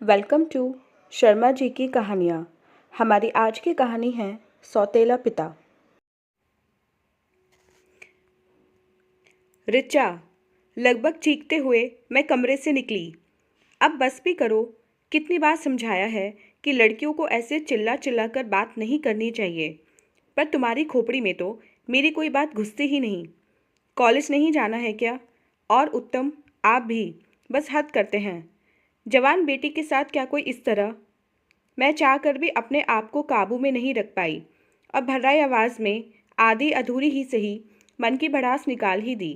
Welcome to Sharma ji की कहानियाँ। हमारी आज की कहानी है सौतेला पिता। रिचा, लगभग चीखते हुए मैं कमरे से निकली। अब बस भी करो। कितनी बार समझाया है कि लड़कियों को ऐसे चिल्ला चिल्ला कर बात नहीं करनी चाहिए, पर तुम्हारी खोपड़ी में तो मेरी कोई बात घुसती ही नहीं। कॉलेज नहीं जाना है क्या? और उत्तम, आप भी बस हद करते हैं। जवान बेटी के साथ क्या कोई इस तरह? मैं चाह कर भी अपने आप को काबू में नहीं रख पाई और भर्राई आवाज़ में आधी अधूरी ही सही मन की भड़ास निकाल ही दी।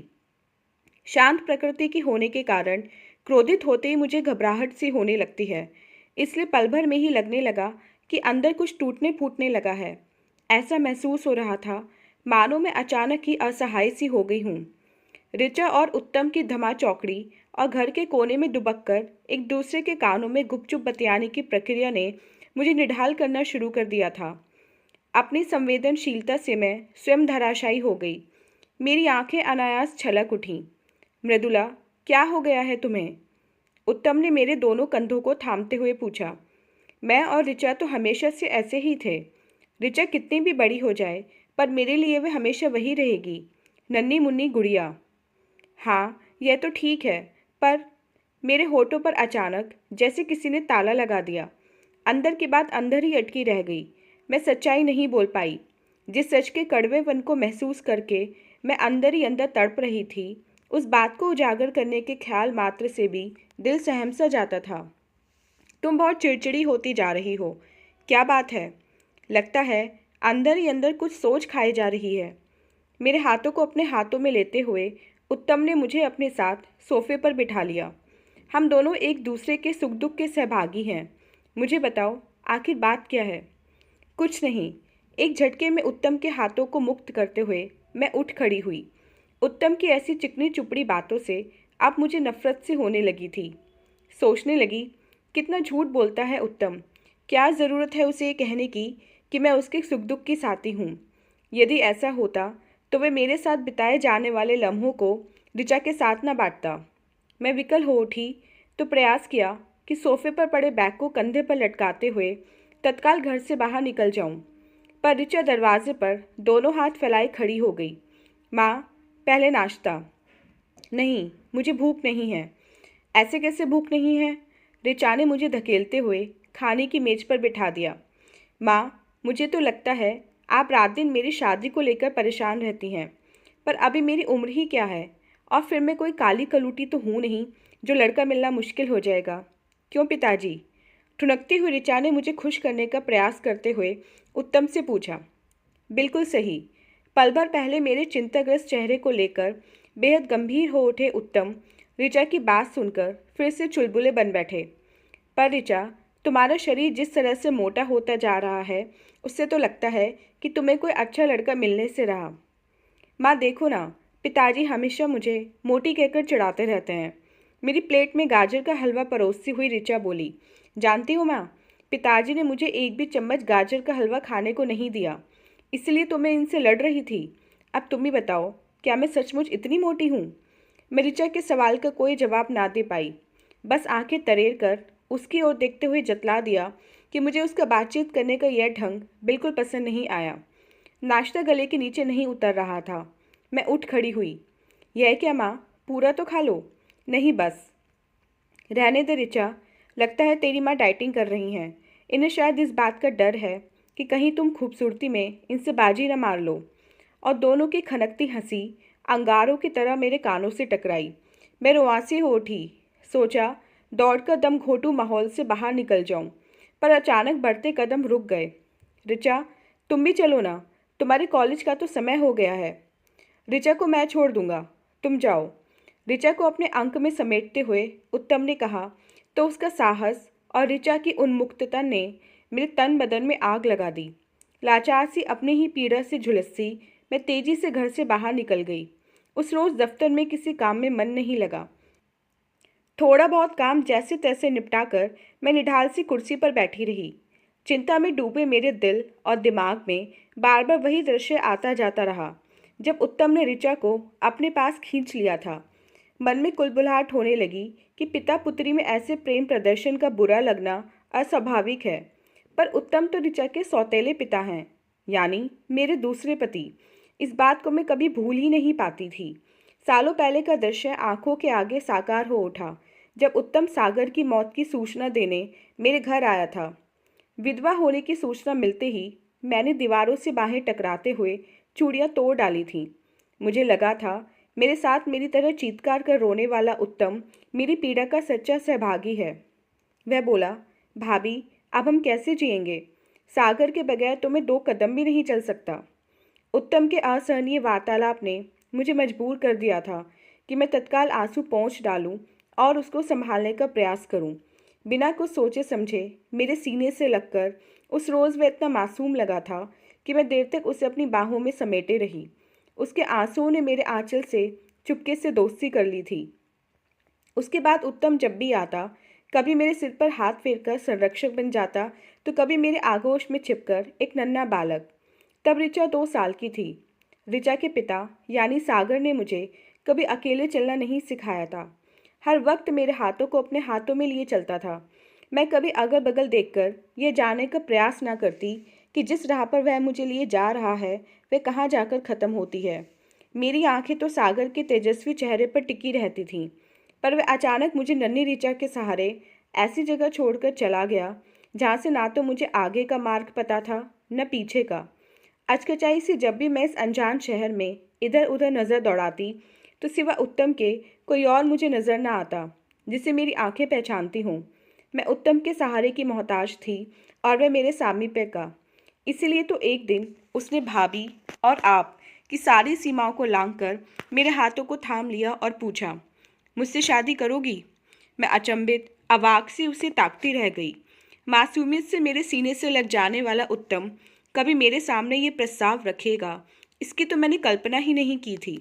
शांत प्रकृति की होने के कारण क्रोधित होते ही मुझे घबराहट सी होने लगती है, इसलिए पल भर में ही लगने लगा कि अंदर कुछ टूटने फूटने लगा है। ऐसा महसूस हो रहा था मानो मैं अचानक ही असहाय सी हो गई हूँ। ऋचा और उत्तम की धमा चौकड़ी और घर के कोने में दुबक कर एक दूसरे के कानों में गुपचुप बतियाने की प्रक्रिया ने मुझे निढाल करना शुरू कर दिया था। अपनी संवेदनशीलता से मैं स्वयं धराशायी हो गई। मेरी आंखें अनायास छलक उठीं। मृदुला, क्या हो गया है तुम्हें? उत्तम ने मेरे दोनों कंधों को थामते हुए पूछा। मैं और ऋचा तो हमेशा से ऐसे ही थे। ऋचा कितनी भी बड़ी हो जाए, पर मेरे लिए वह हमेशा वही रहेगी, नन्ही मुन्नी गुड़िया। हाँ, यह तो ठीक है, पर मेरे होठों पर अचानक जैसे किसी ने ताला लगा दिया। अंदर की बात अंदर ही अटकी रह गई। मैं सच्चाई नहीं बोल पाई। जिस सच के कड़वेपन को महसूस करके मैं अंदर ही अंदर तड़प रही थी, उस बात को उजागर करने के ख्याल मात्र से भी दिल सहम सा जाता था। तुम बहुत चिड़चिड़ी होती जा रही हो। क्या बात है? लगता है अंदर ही अंदर कुछ सोच खाई जा रही है। मेरे हाथों को अपने हाथों में लेते हुए उत्तम ने मुझे अपने साथ सोफे पर बिठा लिया। हम दोनों एक दूसरे के सुख दुख के सहभागी हैं। मुझे बताओ, आखिर बात क्या है? कुछ नहीं। एक झटके में उत्तम के हाथों को मुक्त करते हुए मैं उठ खड़ी हुई। उत्तम की ऐसी चिकनी चुपड़ी बातों से अब मुझे नफरत सी होने लगी थी। सोचने लगी, कितना झूठ बोलता है उत्तम। क्या ज़रूरत है उसे ये कहने की कि मैं उसके सुख दुख की साथी हूँ? यदि ऐसा होता तो वह मेरे साथ बिताए जाने वाले लम्हों को ऋचा के साथ न बांटता। मैं विकल हो उठी तो प्रयास किया कि सोफे पर पड़े बैग को कंधे पर लटकाते हुए तत्काल घर से बाहर निकल जाऊं, पर ऋचा दरवाजे पर दोनों हाथ फैलाए खड़ी हो गई। माँ, पहले नाश्ता। नहीं, मुझे भूख नहीं है। ऐसे कैसे भूख नहीं है? ऋचा ने मुझे धकेलते हुए खाने की मेज पर बिठा दिया। माँ, मुझे तो लगता है आप रात दिन मेरी शादी को लेकर परेशान रहती हैं, पर अभी मेरी उम्र ही क्या है, और फिर मैं कोई काली कलूटी तो हूँ नहीं जो लड़का मिलना मुश्किल हो जाएगा। क्यों पिताजी? ठुनकती हुई ऋचा ने मुझे खुश करने का प्रयास करते हुए उत्तम से पूछा। बिल्कुल सही। पल भर पहले मेरे चिंताग्रस्त चेहरे को लेकर बेहद गंभीर हो उठे उत्तम ऋचा की बात सुनकर फिर से चुलबुले बन बैठे। पर ऋचा, तुम्हारा शरीर जिस तरह से मोटा होता जा रहा है, उससे तो लगता है कि तुम्हें कोई अच्छा लड़का मिलने से रहा। माँ देखो ना, पिताजी हमेशा मुझे मोटी कहकर चिढ़ाते रहते हैं। मेरी प्लेट में गाजर का हलवा परोसती हुई ऋचा बोली। जानती हो माँ, पिताजी ने मुझे एक भी चम्मच गाजर का हलवा खाने को नहीं दिया, इसलिए तो मैं इनसे लड़ रही थी। अब तुम ही बताओ, क्या मैं सचमुच इतनी मोटी हूँ? मैं ऋचा के सवाल का कोई जवाब ना दे पाई, बस आंखें तरेर कर उसकी ओर देखते हुए जतला दिया कि मुझे उसका बातचीत करने का यह ढंग बिल्कुल पसंद नहीं आया। नाश्ता गले के नीचे नहीं उतर रहा था। मैं उठ खड़ी हुई। यह क्या माँ, पूरा तो खा लो। नहीं बस। रहने दे ऋचा, लगता है तेरी माँ डाइटिंग कर रही हैं। इन्हें शायद इस बात का डर है कि कहीं तुम खूबसूरती में इनसे बाजी न मार लो। और दोनों की खनकती हंसी अंगारों की तरह मेरे कानों से टकराई। मैं रुआंसी हो उठी। सोचा दौड़कर दम घोंटू माहौल से बाहर निकल जाऊं, पर अचानक बढ़ते कदम रुक गए। ऋचा, तुम भी चलो ना, तुम्हारे कॉलेज का तो समय हो गया है। ऋचा को मैं छोड़ दूंगा, तुम जाओ। ऋचा को अपने अंक में समेटते हुए उत्तम ने कहा तो उसका साहस और ऋचा की उन्मुक्तता ने मेरे तन बदन में आग लगा दी। लाचार सी अपनी ही पीड़ा से झुलसी मैं तेजी से घर से बाहर निकल गई। उस रोज दफ्तर में किसी काम में मन नहीं लगा। थोड़ा बहुत काम जैसे तैसे निपटाकर मैं निढाल सी कुर्सी पर बैठी रही। चिंता में डूबे मेरे दिल और दिमाग में बार बार वही दृश्य आता जाता रहा, जब उत्तम ने ऋचा को अपने पास खींच लिया था। मन में कुलबुलाहट होने लगी कि पिता पुत्री में ऐसे प्रेम प्रदर्शन का बुरा लगना अस्वाभाविक है। पर उत्तम तो ऋचा के सौतेले पिता हैं, यानी मेरे दूसरे पति। इस बात को मैं कभी भूल ही नहीं पाती थी। सालों पहले का दृश्य आंखों के आगे साकार हो उठा जब उत्तम सागर की मौत की सूचना देने मेरे घर आया था। विधवा होने की सूचना मिलते ही मैंने दीवारों से बाहें टकराते हुए चूड़ियां तोड़ डाली थीं। मुझे लगा था मेरे साथ मेरी तरह चीत्कार कर रोने वाला उत्तम मेरी पीड़ा का सच्चा सहभागी है। वह बोला, भाभी, अब हम कैसे जिएंगे? सागर के बगैर तो मैं 2 कदम भी नहीं चल सकता। उत्तम के असहनीय वार्तालाप ने मुझे मजबूर कर दिया था कि मैं तत्काल आंसू पोंछ डालूं और उसको संभालने का प्रयास करूं। बिना कुछ सोचे समझे मेरे सीने से लगकर उस रोज़ वह इतना मासूम लगा था कि मैं देर तक उसे अपनी बाहों में समेटे रही। उसके आंसुओं ने मेरे आंचल से चुपके से दोस्ती कर ली थी। उसके बाद उत्तम जब भी आता, कभी मेरे सिर पर हाथ फेरकर संरक्षक बन जाता, तो कभी मेरे आगोश में छिपकर एक नन्हा बालक। तब ऋचा 2 साल की थी। ऋचा के पिता यानी सागर ने मुझे कभी अकेले चलना नहीं सिखाया था। हर वक्त मेरे हाथों को अपने हाथों में लिए चलता था। मैं कभी अगल बगल देखकर यह जानने का प्रयास न करती कि जिस राह पर वह मुझे लिए जा रहा है वह कहाँ जाकर ख़त्म होती है। मेरी आंखें तो सागर के तेजस्वी चेहरे पर टिकी रहती थीं, पर वह अचानक मुझे नन्ही ऋचा के सहारे ऐसी जगह छोड़कर चला गया जहाँ से ना तो मुझे आगे का मार्ग पता था न पीछे का। अचकचाई से जब भी मैं इस अनजान शहर में इधर उधर नज़र दौड़ाती तो सिवा उत्तम के कोई और मुझे नज़र न आता जिसे मेरी आंखें पहचानती हों। मैं उत्तम के सहारे की मोहताज थी और वह मेरे सामीप्य का। इसीलिए तो एक दिन उसने भाभी और आप की सारी सीमाओं को लांघकर मेरे हाथों को थाम लिया और पूछा, मुझसे शादी करोगी? मैं अचंभित अवाक सी उसे ताकती रह गई। मासूमियत से मेरे सीने से लग जाने वाला उत्तम कभी मेरे सामने ये प्रस्ताव रखेगा, इसकी तो मैंने कल्पना ही नहीं की थी।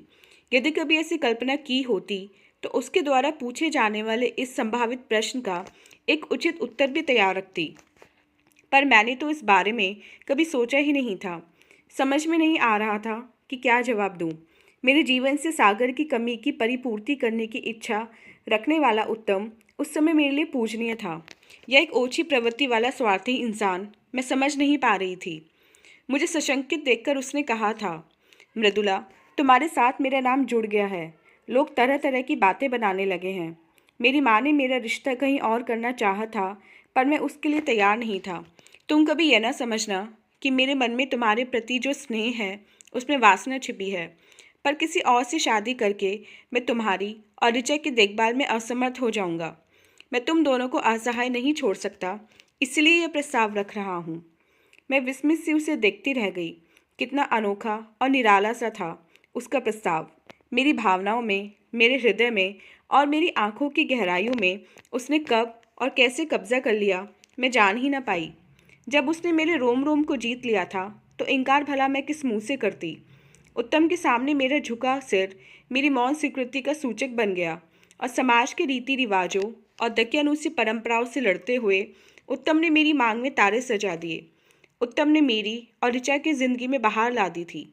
यदि कभी ऐसी कल्पना की होती तो उसके द्वारा पूछे जाने वाले इस संभावित प्रश्न का एक उचित उत्तर भी तैयार रखती, पर मैंने तो इस बारे में कभी सोचा ही नहीं था। समझ में नहीं आ रहा था कि क्या जवाब दूं। मेरे जीवन से सागर की कमी की परिपूर्ति करने की इच्छा रखने वाला उत्तम उस समय मेरे लिए पूजनीय था या एक ओछी प्रवृत्ति वाला स्वार्थी इंसान, मैं समझ नहीं पा रही थी। मुझे सशंकित देखकर उसने कहा था, मृदुला, तुम्हारे साथ मेरा नाम जुड़ गया है। लोग तरह तरह की बातें बनाने लगे हैं। मेरी माँ ने मेरा रिश्ता कहीं और करना चाहा था, पर मैं उसके लिए तैयार नहीं था। तुम कभी यह ना समझना कि मेरे मन में तुम्हारे प्रति जो स्नेह है उसमें वासना छिपी है, पर किसी और से शादी करके मैं तुम्हारी और ऋचा की देखभाल में असमर्थ हो जाऊंगा। मैं तुम दोनों को असहाय नहीं छोड़ सकता, इसलिए यह प्रस्ताव रख रहा हूँ। मैं विस्मित सी उसे देखती रह गई। कितना अनोखा और निराला सा था उसका प्रस्ताव। मेरी भावनाओं में, मेरे हृदय में और मेरी आंखों की गहराइयों में उसने कब और कैसे कब्जा कर लिया, मैं जान ही न पाई। जब उसने मेरे रोम रोम को जीत लिया था तो इनकार भला मैं किस मुंह से करती। उत्तम के सामने मेरा झुका सिर मेरी मौन स्वीकृति का सूचक बन गया और समाज के रीति रिवाजों और दकियानूसी परंपराओं से लड़ते हुए उत्तम ने मेरी मांग में तारे सजा दिए। उत्तम ने मेरी और ऋचा की जिंदगी में बहार ला दी थी।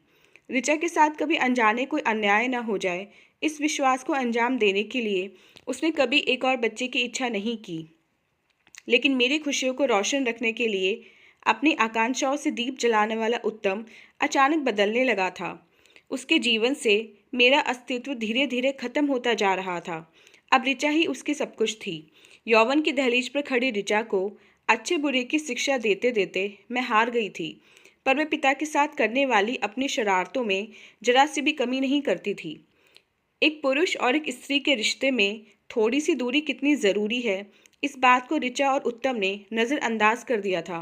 ऋचा के साथ कभी अनजाने कोई अन्याय न हो जाए, इस विश्वास को अंजाम देने के लिए उसने कभी एक और बच्चे की इच्छा नहीं की। लेकिन मेरी खुशियों को रोशन रखने के लिए अपनी आकांक्षाओं से दीप जलाने वाला उत्तम अचानक बदलने लगा था। उसके जीवन से मेरा अस्तित्व धीरे धीरे खत्म होता जा रहा था। अब ऋचा ही उसकी सब कुछ थी। यौवन की दहलीज पर खड़ी ऋचा को अच्छे बुरे की शिक्षा देते देते मैं हार गई थी, पर वह पिता के साथ करने वाली अपनी शरारतों में जरा सी भी कमी नहीं करती थी। एक पुरुष और एक स्त्री के रिश्ते में थोड़ी सी दूरी कितनी ज़रूरी है, इस बात को ऋचा और उत्तम ने नज़रअंदाज कर दिया था।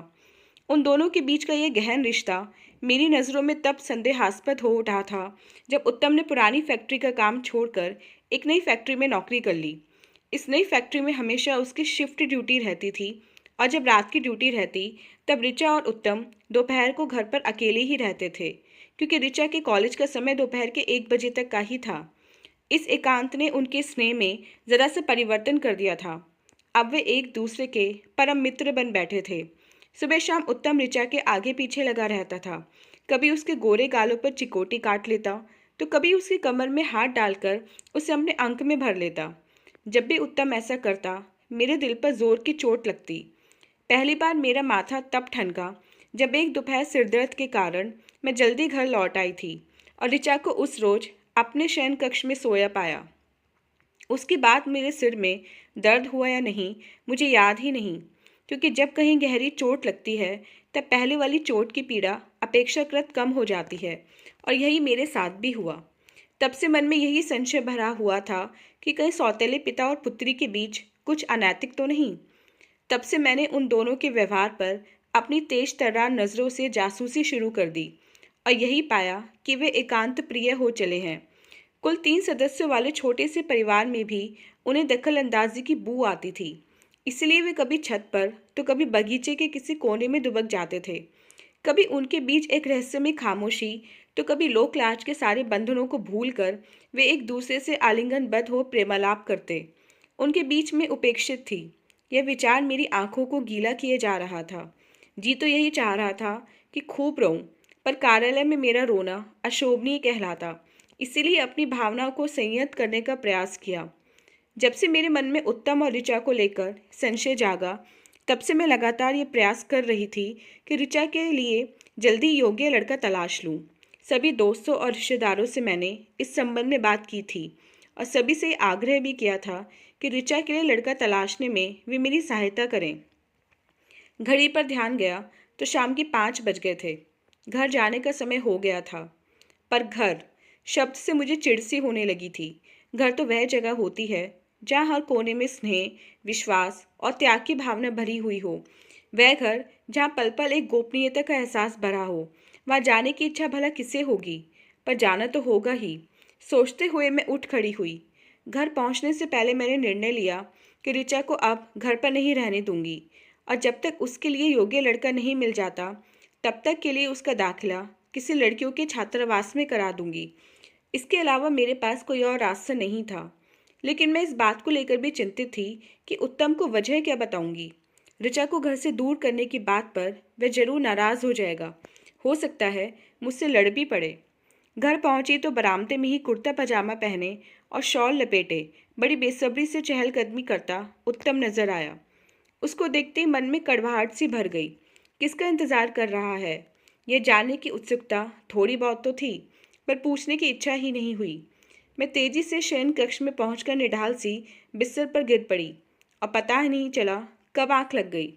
उन दोनों के बीच का यह गहन रिश्ता मेरी नज़रों में तब संदेहास्पद हो उठा था जब उत्तम ने पुरानी फैक्ट्री का काम छोड़कर एक नई फैक्ट्री में नौकरी कर ली। इस नई फैक्ट्री में हमेशा उसकी शिफ्ट ड्यूटी रहती थी और जब रात की ड्यूटी रहती तब ऋचा और उत्तम दोपहर को घर पर अकेले ही रहते थे, क्योंकि ऋचा के कॉलेज का समय दोपहर के 1 बजे तक का ही था। इस एकांत ने उनके स्नेह में ज़रा सा परिवर्तन कर दिया था। अब वे एक दूसरे के परम मित्र बन बैठे थे। सुबह शाम उत्तम ऋचा के आगे पीछे लगा रहता था। कभी उसके गोरे गालों पर चिकोटी काट लेता, तो कभी उसकी कमर में हाथ डालकर उसे अपने अंक में भर लेता। जब भी उत्तम ऐसा करता, मेरे दिल पर जोर की चोट लगती। पहली बार मेरा माथा तब ठनका जब एक दोपहर सिरदर्द के कारण मैं जल्दी घर लौट आई थी और ऋचा को उस रोज अपने शयन कक्ष में सोया पाया। उसके बाद मेरे सिर में दर्द हुआ या नहीं मुझे याद ही नहीं, क्योंकि जब कहीं गहरी चोट लगती है तब पहले वाली चोट की पीड़ा अपेक्षाकृत कम हो जाती है, और यही मेरे साथ भी हुआ। तब से मन में यही संशय भरा हुआ था कि कहीं सौतेले पिता और पुत्री के बीच कुछ अनैतिक तो नहीं। तब से मैंने उन दोनों के व्यवहार पर अपनी तेज तर्रार नज़रों से जासूसी शुरू कर दी और यही पाया कि वे एकांत प्रिय हो चले हैं। कुल 3 सदस्यों वाले छोटे से परिवार में भी उन्हें दखल अंदाजी की बू आती थी, इसलिए वे कभी छत पर तो कभी बगीचे के किसी कोने में दुबक जाते थे। कभी उनके बीच एक रहस्यमय खामोशी तो कभी लोकलाज के सारे बंधनों को भूलकर वे एक दूसरे से आलिंगनबद्ध हो प्रेमालाप करते। उनके बीच में उपेक्षित थी। यह विचार मेरी आंखों को गीला किए जा रहा था। जी तो यही चाह रहा था कि खूब रोऊं, पर कार्यालय में मेरा रोना अशोभनीय कहलाता, इसीलिए अपनी भावनाओं को संयत करने का प्रयास किया। जब से मेरे मन में उत्तम और ऋचा को लेकर संशय जागा, तब से मैं लगातार ये प्रयास कर रही थी कि ऋचा के लिए जल्दी योग्य लड़का तलाश लूं। सभी दोस्तों और रिश्तेदारों से मैंने इस संबंध में बात की थी और सभी से आग्रह भी किया था कि ऋचा के लिए लड़का तलाशने में वे मेरी सहायता करें। घड़ी पर ध्यान गया तो शाम के 5 बज गए थे। घर जाने का समय हो गया था। पर घर शब्द से मुझे चिढ़ सी होने लगी थी। घर तो वह जगह होती है जहाँ हर कोने में स्नेह, विश्वास और त्याग की भावना भरी हुई हो। वह घर जहाँ पल पल एक गोपनीयता का एहसास भरा हो। वहाँ जाने की इच्छा भला किसे होगी, पर जाना तो होगा ही। सोचते हुए मैं उठ खड़ी हुई। घर पहुँचने से पहले मैंने निर्णय लिया कि ऋचा को अब घर पर नहीं रहने दूंगी, और जब तक उसके लिए योग्य लड़का नहीं मिल जाता तब तक के लिए उसका दाखिला किसी लड़कियों के छात्रावास में करा दूंगी। इसके अलावा मेरे पास कोई और रास्ता नहीं था। लेकिन मैं इस बात को लेकर भी चिंतित थी कि उत्तम को वजह क्या बताऊंगी। ऋचा को घर से दूर करने की बात पर वह जरूर नाराज हो जाएगा। हो सकता है मुझसे लड़ भी पड़े। घर पहुंची तो बरामदे में ही कुर्ता पजामा पहने और शॉल लपेटे बड़ी बेसब्री से चहलकदमी करता उत्तम नजर आया। उसको देखते ही मन में कड़वाहट सी भर गई। किसका इंतजार कर रहा है, यह जानने की उत्सुकता थोड़ी बहुत तो थी, पर पूछने की इच्छा ही नहीं हुई। मैं तेजी से शयन कक्ष में पहुंचकर निढाल सी बिस्तर पर गिर पड़ी और पता ही नहीं चला कब आंख लग गई।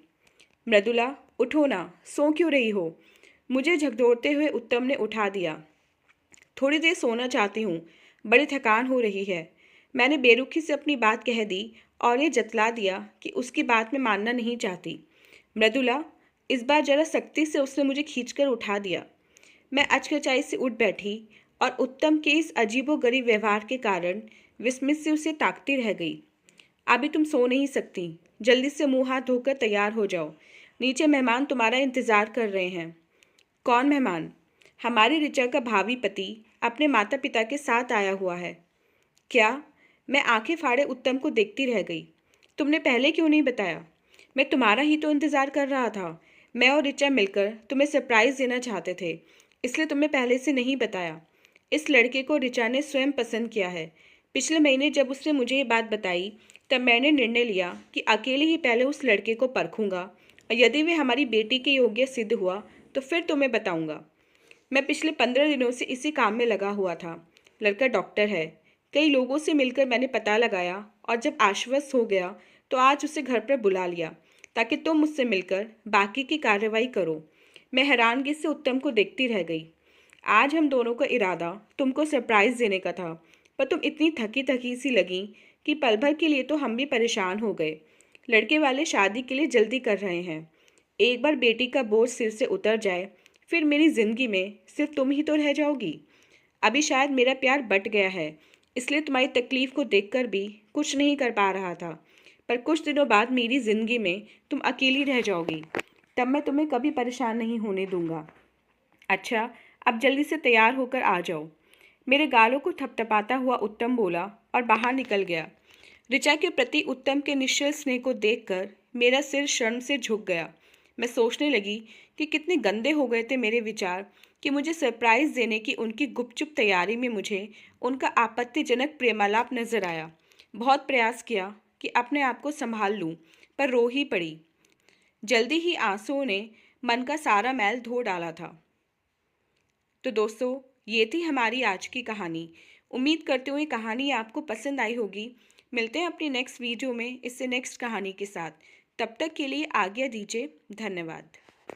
मृदुला, उठो ना, सो क्यों रही हो? मुझे झकझोरते हुए उत्तम ने उठा दिया। थोड़ी देर सोना चाहती हूँ, बड़ी थकान हो रही है। मैंने बेरुखी से अपनी बात कह दी और ये जतला दिया कि उसकी बात मैं मानना नहीं चाहती। मृदुला, इस बार जरा सख्ती से उसने मुझे खींचकर उठा दिया। मैं अचकचाई से उठ बैठी और उत्तम के इस अजीबोगरीब व्यवहार के कारण विस्मित से उसे ताकती रह गई। अभी तुम सो नहीं सकती, जल्दी से मुंह हाथ धोकर तैयार हो जाओ। नीचे मेहमान तुम्हारा इंतजार कर रहे हैं। कौन मेहमान? हमारी ऋचा का भावी पति अपने माता पिता के साथ आया हुआ है। क्या? मैं आंखें फाड़े उत्तम को देखती रह गई। तुमने पहले क्यों नहीं बताया? मैं तुम्हारा ही तो इंतजार कर रहा था। मैं और ऋचा मिलकर तुम्हें सरप्राइज देना चाहते थे, इसलिए तुम्हें पहले से नहीं बताया। इस लड़के को ऋचा ने स्वयं पसंद किया है। पिछले महीने जब उसने मुझे ये बात बताई तब मैंने निर्णय लिया कि अकेले ही पहले उस लड़के को परखूंगा, और यदि वे हमारी बेटी के योग्य सिद्ध हुआ तो फिर तुम्हें बताऊंगा। मैं पिछले 15 दिनों से इसी काम में लगा हुआ था। लड़का डॉक्टर है। कई लोगों से मिलकर मैंने पता लगाया और जब आश्वस्त हो गया तो आज उसे घर पर बुला लिया ताकि तुम मुझसे मिलकर बाकी की कार्रवाई करो। मैं हैरानगी से उत्तम को देखती रह गई। आज हम दोनों का इरादा तुमको सरप्राइज देने का था, पर तुम इतनी थकी थकी सी लगी कि पल भर के लिए तो हम भी परेशान हो गए। लड़के वाले शादी के लिए जल्दी कर रहे हैं। एक बार बेटी का बोझ सिर से उतर जाए फिर मेरी जिंदगी में सिर्फ तुम ही तो रह जाओगी। अभी शायद मेरा प्यार बट गया है, इसलिए तुम्हारी तकलीफ को देखकर भी कुछ नहीं कर पा रहा था, पर कुछ दिनों बाद मेरी जिंदगी में तुम अकेली रह जाओगी, तब मैं तुम्हें कभी परेशान नहीं होने दूंगा। अच्छा, अब जल्दी से तैयार होकर आ जाओ। मेरे गालों को थपथपाता हुआ उत्तम बोला और बाहर निकल गया। ऋचा के प्रति उत्तम के निश्चल स्नेह को देखकर मेरा सिर शर्म से झुक गया। मैं सोचने लगी कि कितने गंदे हो गए थे मेरे विचार कि मुझे सरप्राइज़ देने की उनकी गुपचुप तैयारी में मुझे उनका आपत्तिजनक प्रेमालाप नजर आया। बहुत प्रयास किया कि अपने आप को संभाल लूं, पर रो ही पड़ी। जल्दी ही आंसुओं ने मन का सारा मैल धो डाला था। तो दोस्तों, ये थी हमारी आज की कहानी। उम्मीद करती हूँ ये कहानी आपको पसंद आई होगी। मिलते हैं अपनी नेक्स्ट वीडियो में इससे नेक्स्ट कहानी के साथ। तब तक के लिए आज्ञा दीजिए। धन्यवाद।